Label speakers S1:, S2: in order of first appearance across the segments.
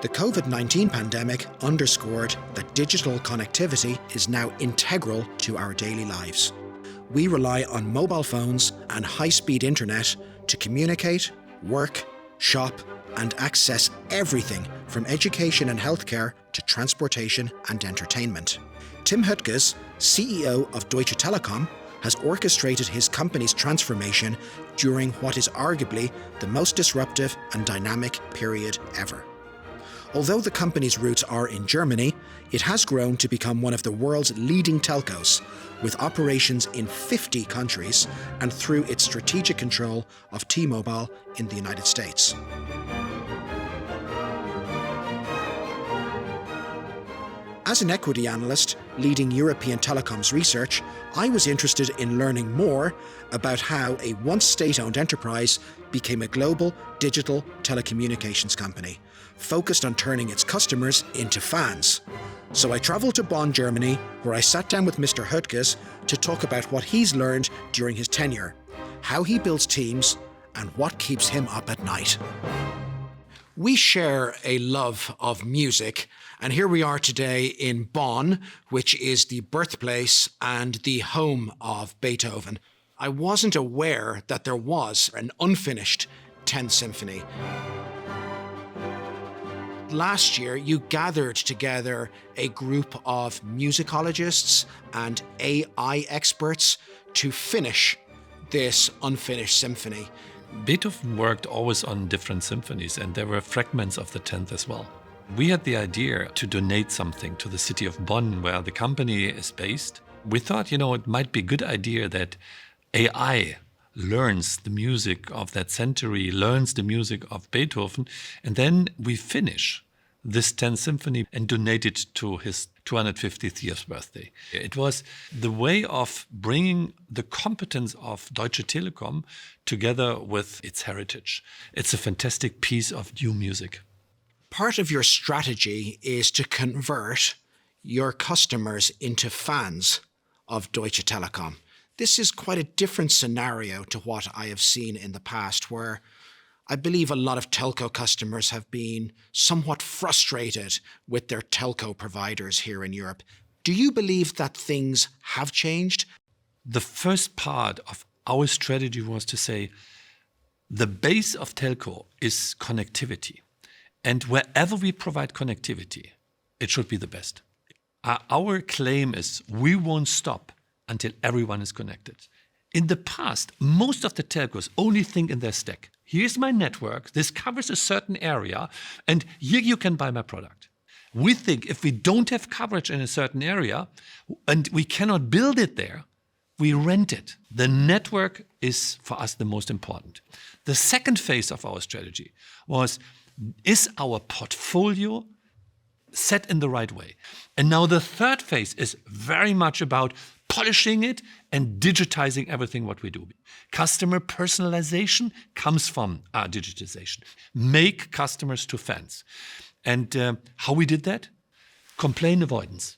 S1: The COVID-19 pandemic underscored that digital connectivity is now integral to our daily lives. We rely on mobile phones and high-speed internet to communicate, work, shop, and access everything from education and healthcare to transportation and entertainment. Tim Höttges, CEO of Deutsche Telekom, has orchestrated his company's transformation during what is arguably the most disruptive and dynamic period ever. Although the company's roots are in Germany, it has grown to become one of the world's leading telcos, with operations in 50 countries and through its strategic control of T-Mobile in the United States. As an equity analyst leading European telecoms research, I was interested in learning more about how a once state-owned enterprise became a global digital telecommunications company, focused on turning its customers into fans. So I travelled to Bonn, Germany, where I sat down with Mr. Höttges to talk about what he's learned during his tenure, how he builds teams, and what keeps him up at night. We share a love of music, and here we are today in Bonn, which is the birthplace and the home of Beethoven. I wasn't aware that there was an unfinished 10th Symphony. Last year, you gathered together a group of musicologists and AI experts to finish this unfinished symphony.
S2: Beethoven worked always on different symphonies, and there were fragments of the 10th as well. We had the idea to donate something to the city of Bonn, where the company is based. We thought, it might be a good idea that AI learns the music of that century, learns the music of Beethoven, and then we finish this 10th Symphony and donate it to his 250th year's birthday. It was the way of bringing the competence of Deutsche Telekom together with its heritage. It's a fantastic piece of new music.
S1: Part of your strategy is to convert your customers into fans of Deutsche Telekom. This is quite a different scenario to what I have seen in the past, where I believe a lot of telco customers have been somewhat frustrated with their telco providers here in Europe. Do you believe that things have changed?
S2: The first part of our strategy was to say the base of telco is connectivity. And wherever we provide connectivity, it should be the best. Our claim is we won't stop until everyone is connected. In the past, most of the telcos only think in their stack. Here's my network, this covers a certain area, and here you can buy my product. We think if we don't have coverage in a certain area and we cannot build it there, we rent it. The network is for us the most important. The second phase of our strategy was, is our portfolio set in the right way? And now the third phase is very much about polishing it and digitizing everything what we do. Customer personalization comes from our digitization. Make customers to fans. And how we did that? Complaint avoidance.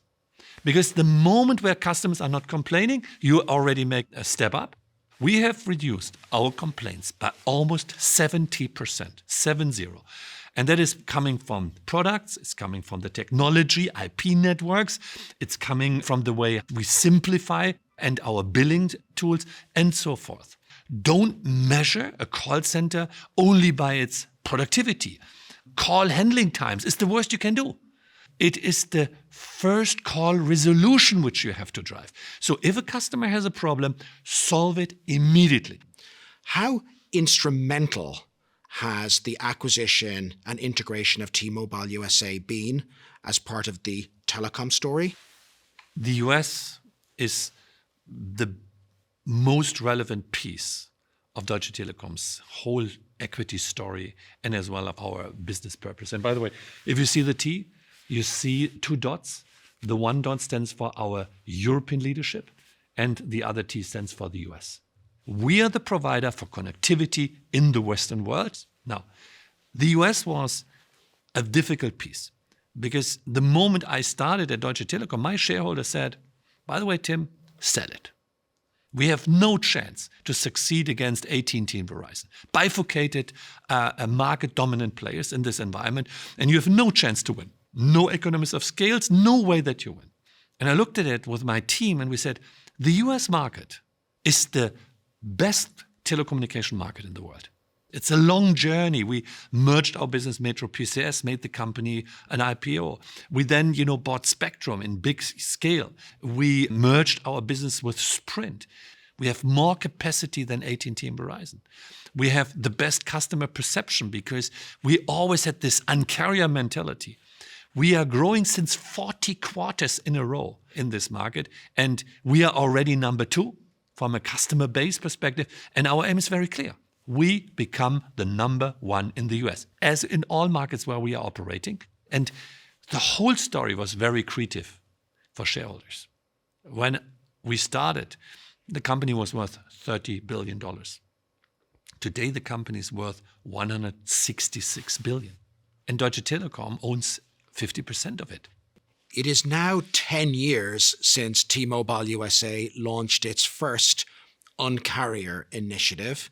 S2: Because the moment where customers are not complaining, you already make a step up. We have reduced our complaints by almost 70%, 70. And that is coming from products, it's coming from the technology, IP networks, it's coming from the way we simplify and our billing tools and so forth. Don't measure a call center only by its productivity. Call handling times is the worst you can do. It is the first call resolution which you have to drive. So if a customer has a problem, solve it immediately.
S1: How instrumental has the acquisition and integration of T-Mobile USA been as part of the Telecom story?
S2: The US is the most relevant piece of Deutsche Telekom's whole equity story and as well of our business purpose. And by the way, if you see the T, you see two dots. The one dot stands for our European leadership and the other T stands for the US. We are the provider for connectivity in the Western world. Now, the US was a difficult piece because the moment I started at Deutsche Telekom, my shareholder said, by the way, Tim, sell it. We have no chance to succeed against AT&T and Verizon. Bifurcated market-dominant players in this environment, and you have no chance to win. No economies of scales, no way that you win. And I looked at it with my team and we said, the US market is the best telecommunication market in the world. It's a long journey. We merged our business, Metro PCS, made the company an IPO. We then, bought Spectrum in big scale. We merged our business with Sprint. We have more capacity than AT&T and Verizon. We have the best customer perception because we always had this Un-carrier mentality. We are growing since 40 quarters in a row in this market, and we are already number 2 from a customer base perspective, and our aim is very clear. We become the number 1 in the US, as in all markets where we are operating. And the whole story was very creative for shareholders. When we started, the company was worth $30 billion. Today, the company is worth $166 billion. And Deutsche Telekom owns 50% of it.
S1: It is now 10 years since T-Mobile USA launched its first Un-carrier initiative.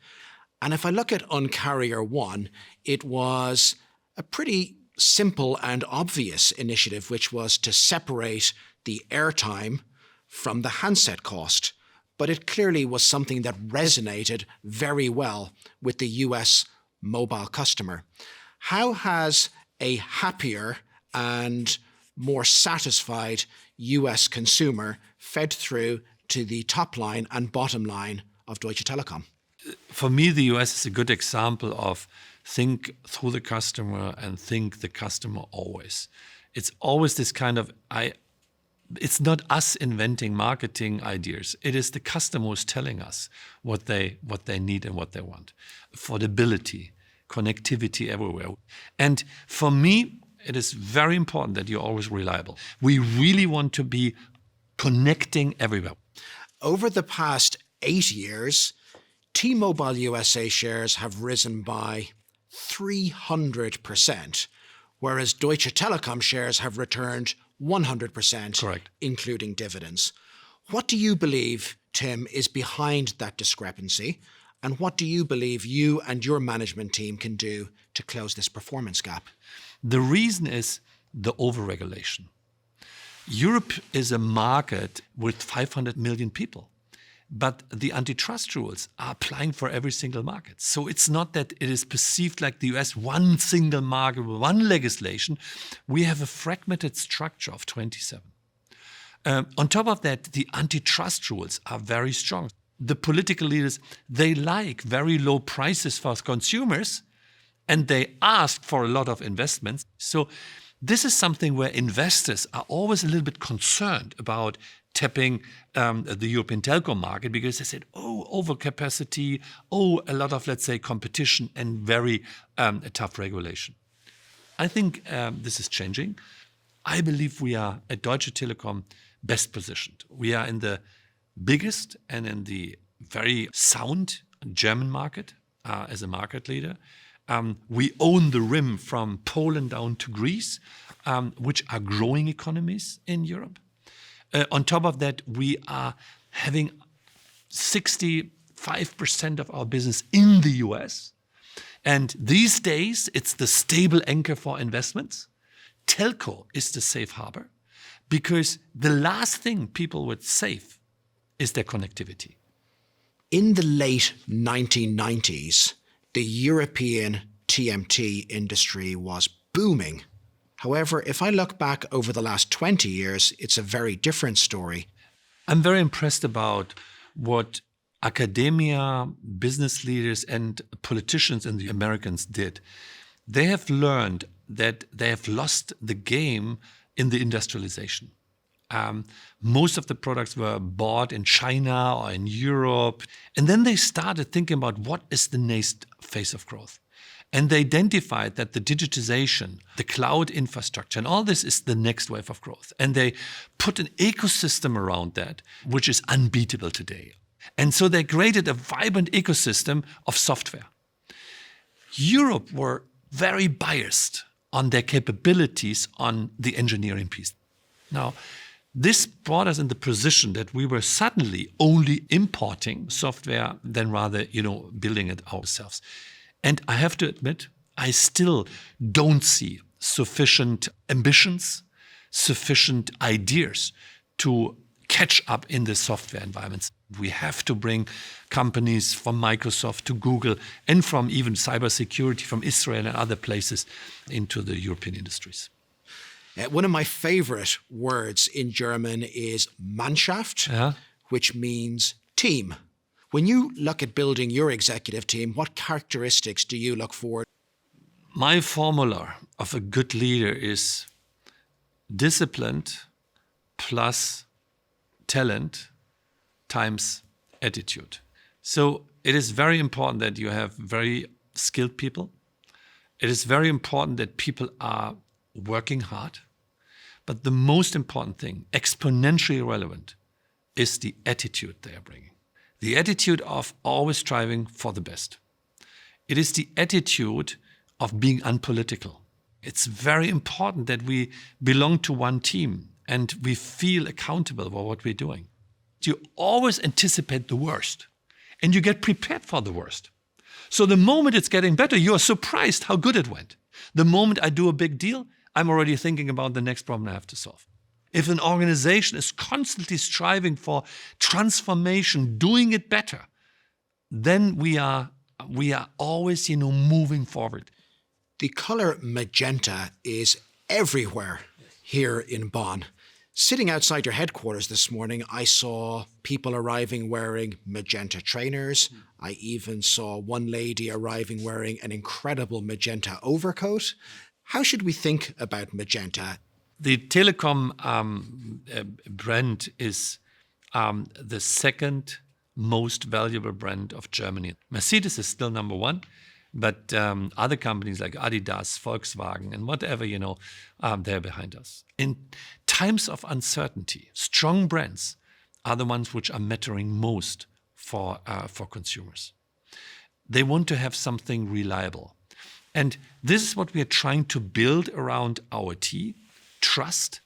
S1: And if I look at Un-carrier 1, it was a pretty simple and obvious initiative, which was to separate the airtime from the handset cost. But it clearly was something that resonated very well with the US mobile customer. How has a happier and more satisfied US consumer fed through to the top line and bottom line of Deutsche Telekom?
S2: For me, the US is a good example of think through the customer and think the customer always. It's always this kind of, it's not us inventing marketing ideas. It is the customer who's telling us what they need and what they want. Affordability, connectivity everywhere. And for me, it is very important that you're always reliable. We really want to be connecting everywhere.
S1: Over the past 8 years, T-Mobile USA shares have risen by 300%, whereas Deutsche Telekom shares have returned 100%,
S2: correct,
S1: including dividends. What do you believe, Tim, is behind that discrepancy? And what do you believe you and your management team can do to close this performance gap?
S2: The reason is the overregulation. Europe is a market with 500 million people, but the antitrust rules are applying for every single market. So it's not that it is perceived like the US, one single market with one legislation. We have a fragmented structure of 27. On top of that, the antitrust rules are very strong. The political leaders, they like very low prices for consumers, and they ask for a lot of investments. So this is something where investors are always a little bit concerned about tapping the European telecom market because they said, overcapacity, a lot of, let's say, competition and very tough regulation. I think this is changing. I believe we are at Deutsche Telekom best positioned. We are in the biggest and in the very sound German market as a market leader. We own the rim from Poland down to Greece, which are growing economies in Europe. On top of that, we are having 65% of our business in the US. And these days, it's the stable anchor for investments. Telco is the safe harbor because the last thing people would save is their connectivity.
S1: In the late 1990s, the European TMT industry was booming. However, if I look back over the last 20 years, it's a very different story.
S2: I'm very impressed about what academia, business leaders, and politicians and the Americans did. They have learned that they have lost the game in the industrialization. Most of the products were bought in China or in Europe. And then they started thinking about what is the next phase of growth. And they identified that the digitization, the cloud infrastructure, and all this is the next wave of growth. And they put an ecosystem around that, which is unbeatable today. And so they created a vibrant ecosystem of software. Europe were very biased on their capabilities on the engineering piece. Now, This brought us in the position that we were suddenly only importing software than rather, building it ourselves. And I have to admit, I still don't see sufficient ambitions, sufficient ideas to catch up in the software environments. We have to bring companies from Microsoft to Google and from even cybersecurity from Israel and other places into the European industries.
S1: One of my favorite words in German is Mannschaft, which means team. When you look at building your executive team, what characteristics do you look for?
S2: My formula of a good leader is disciplined plus talent times attitude. So it is very important that you have very skilled people. It is very important that people are working hard. But the most important thing, exponentially relevant, is the attitude they are bringing. The attitude of always striving for the best. It is the attitude of being unpolitical. It's very important that we belong to one team and we feel accountable for what we're doing. You always anticipate the worst and you get prepared for the worst. So the moment it's getting better, you are surprised how good it went. The moment I do a big deal, I'm already thinking about the next problem I have to solve. If an organization is constantly striving for transformation, doing it better, then we are always, moving forward.
S1: The color magenta is everywhere here in Bonn. Sitting outside your headquarters this morning, I saw people arriving wearing magenta trainers. I even saw one lady arriving wearing an incredible magenta overcoat. How should we think about magenta?
S2: The Telecom brand is the second most valuable brand of Germany. Mercedes is still number one, but other companies like Adidas, Volkswagen, and whatever, they're behind us. In times of uncertainty, strong brands are the ones which are mattering most for consumers. They want to have something reliable. And this is what we are trying to build around our T: trust,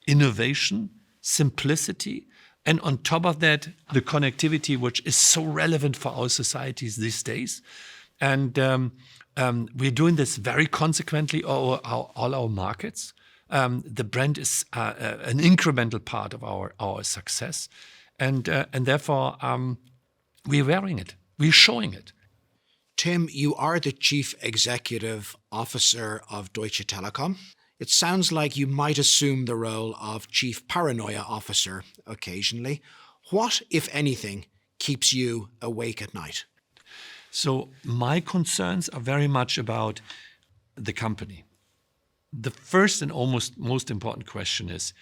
S2: innovation, simplicity, and on top of that, the connectivity, which is so relevant for our societies these days. And we're doing this very consequently all our markets. The brand is an incremental part of our success. And therefore, we're wearing it. We're showing it.
S1: Tim, you are the Chief Executive Officer of Deutsche Telekom. It sounds like you might assume the role of Chief Paranoia Officer occasionally. What, if anything, keeps you awake at night?
S2: So my concerns are very much about the company. The first and almost most important question is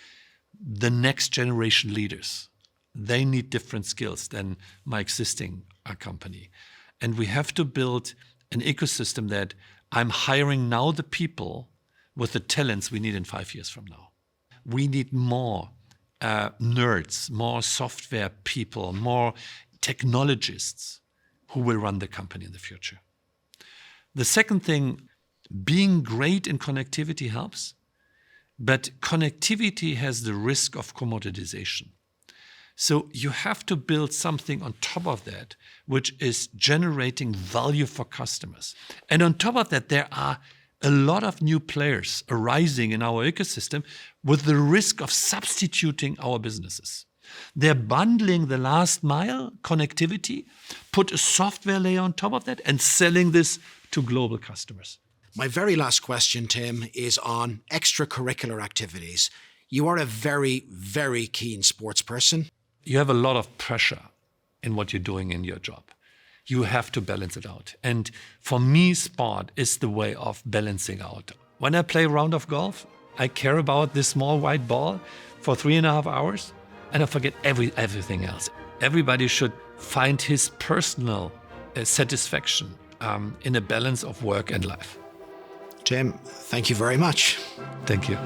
S2: the next generation leaders. They need different skills than my existing company. And we have to build an ecosystem that I'm hiring now the people with the talents we need in 5 years from now. We need more nerds, more software people, more technologists who will run the company in the future. The second thing, being great in connectivity helps, but connectivity has the risk of commoditization. So you have to build something on top of that, which is generating value for customers. And on top of that, there are a lot of new players arising in our ecosystem with the risk of substituting our businesses. They're bundling the last mile connectivity, put a software layer on top of that, and selling this to global customers.
S1: My very last question, Tim, is on extracurricular activities. You are a very, very keen sports person.
S2: You have a lot of pressure in what you're doing in your job. You have to balance it out. And for me, sport is the way of balancing out. When I play a round of golf, I care about this small white ball for 3.5 hours, and I forget everything else. Everybody should find his personal satisfaction in a balance of work and life.
S1: Tim, thank you very much.
S2: Thank you.